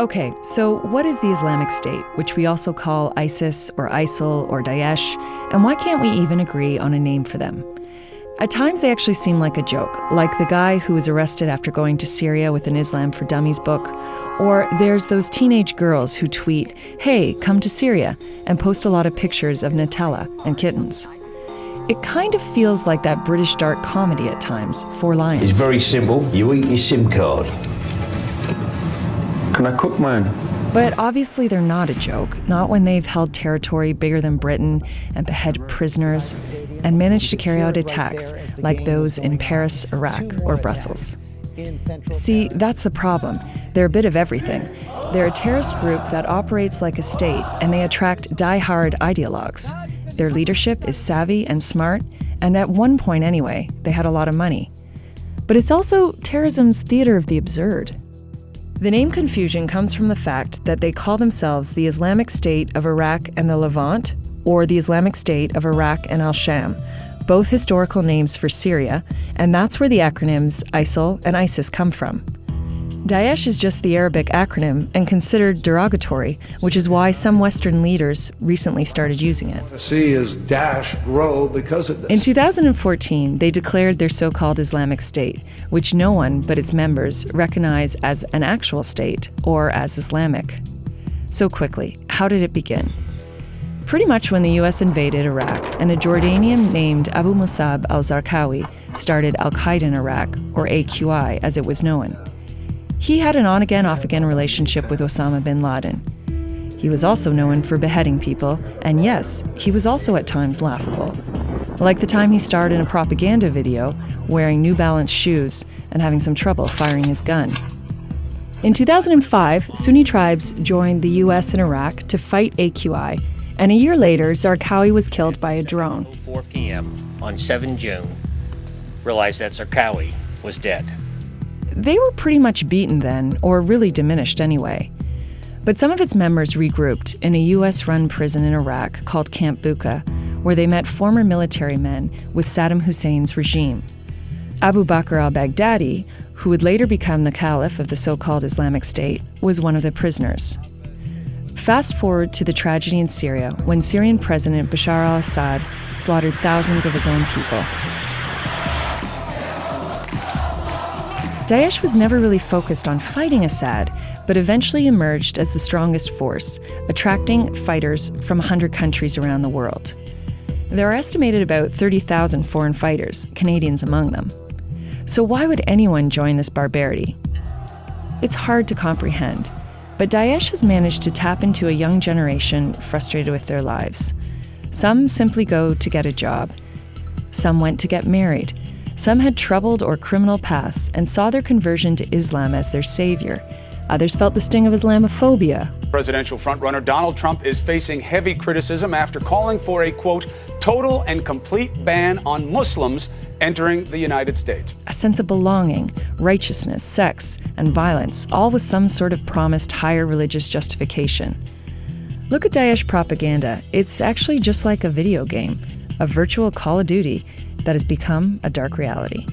Okay, so what is the Islamic State, which we also call ISIS or Isil or Daesh, and why can't we even agree on a name for them? At times they actually seem like a joke, like the guy who was arrested after going to Syria with an Islam for Dummies book, or there's those teenage girls who tweet, "Hey, come to Syria," and post a lot of pictures of Nutella and kittens. It kind of feels like that British dark comedy at times, Four Lions. It's very simple. You eat your SIM card. Can I cook mine? But obviously they're not a joke, not when they've held territory bigger than Britain and beheaded prisoners and managed to carry out attacks like those in Paris, Iraq, or Brussels. See, that's the problem. They're a bit of everything. They're a terrorist group that operates like a state, and they attract die-hard ideologues. Their leadership is savvy and smart, and at one point anyway, they had a lot of money. But it's also terrorism's theater of the absurd. The name confusion comes from the fact that they call themselves the Islamic State of Iraq and the Levant, or the Islamic State of Iraq and al-Sham, both historical names for Syria, and that's where the acronyms ISIL and ISIS come from. Daesh is just the Arabic acronym and considered derogatory, which is why some Western leaders recently started using it. See his Daesh grow because of this. In 2014, they declared their so-called Islamic State, which no one but its members recognize as an actual state or as Islamic. So quickly, how did it begin? Pretty much when the US invaded Iraq and a Jordanian named Abu Musab al-Zarqawi started Al-Qaeda in Iraq, or AQI as it was known. He had an on-again, off-again relationship with Osama bin Laden. He was also known for beheading people, and yes, he was also at times laughable. Like the time he starred in a propaganda video, wearing New Balance shoes and having some trouble firing his gun. In 2005, Sunni tribes joined the US and Iraq to fight AQI, and a year later, Zarqawi was killed by a drone. 4 p.m. on 7 June, realized that Zarqawi was dead. They were pretty much beaten then, or really diminished anyway. But some of its members regrouped in a US-run prison in Iraq called Camp Bucca, where they met former military men with Saddam Hussein's regime. Abu Bakr al-Baghdadi, who would later become the caliph of the so-called Islamic State, was one of the prisoners. Fast forward to the tragedy in Syria, when Syrian President Bashar al-Assad slaughtered thousands of his own people. Daesh was never really focused on fighting Assad, but eventually emerged as the strongest force, attracting fighters from 100 countries around the world. There are estimated about 30,000 foreign fighters, Canadians among them. So why would anyone join this barbarity? It's hard to comprehend, but Daesh has managed to tap into a young generation frustrated with their lives. Some simply go to get a job. Some went to get married. Some had troubled or criminal pasts and saw their conversion to Islam as their savior. Others felt the sting of Islamophobia. Presidential frontrunner Donald Trump is facing heavy criticism after calling for a, quote, total and complete ban on Muslims entering the United States. A sense of belonging, righteousness, sex, and violence, all with some sort of promised higher religious justification. Look at Daesh propaganda. It's actually just like a video game, a virtual Call of Duty that has become a dark reality.